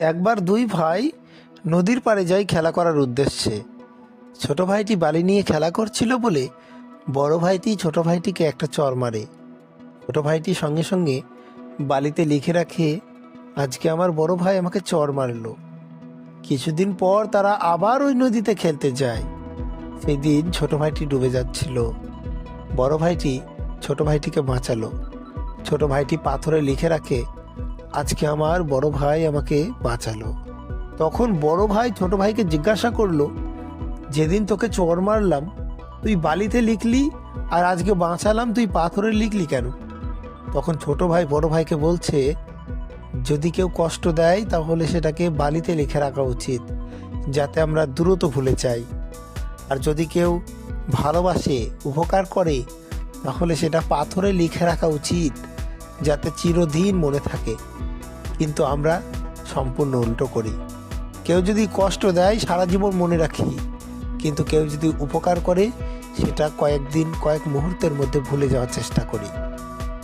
একবার দুই ভাই নদীর পাড়ে যায় খেলা করার উদ্দেশ্যে। ছোট ভাইটি বালি নিয়ে খেলা করছিল বলে বড় ভাইটি ছোট ভাইটিকে একটা চর মারে। ছোট ভাইটি সঙ্গে সঙ্গে বালিতে লিখে রাখে, আজকে আমার বড় ভাই আমাকে চর মারলো। কিছুদিন পর তারা আবার ওই নদীতে খেলতে যায়। সেই দিন ছোট ভাইটি ডুবে যাচ্ছিল। বড় ভাইটি ছোট ভাইটিকে বাঁচালো। ছোট ভাইটি পাথরে লিখে রাখে, আজকে আমার বড় ভাই আমাকে বাঁচালো। তখন বড় ভাই ছোট ভাইকে জিজ্ঞাসা করলো, যেদিন তোকে চর মারলাম তুই বালিতে লিখলি, আর আজকে বাঁচালাম তুই পাথরে লিখলি কেন? তখন ছোট ভাই বড় ভাইকে বলছে, যদি কেউ কষ্ট দেয় তাহলে সেটাকে বালিতে লিখে রাখা উচিত, যাতে আমরা দ্রুত ভুলে যাই। আর যদি কেউ ভালোবাসে, উপকার করে, তাহলে সেটা পাথরে লিখে রাখা উচিত, যাতে চিরদিন মনে থাকে। কিন্তু আমরা সম্পূর্ণ উল্টো করি। কেউ যদি কষ্ট দেয় সারা জীবন মনে রাখি, কিন্তু কেউ যদি উপকার করে সেটা কয়েক মুহূর্তের মধ্যে ভুলে যাওয়ার চেষ্টা করি।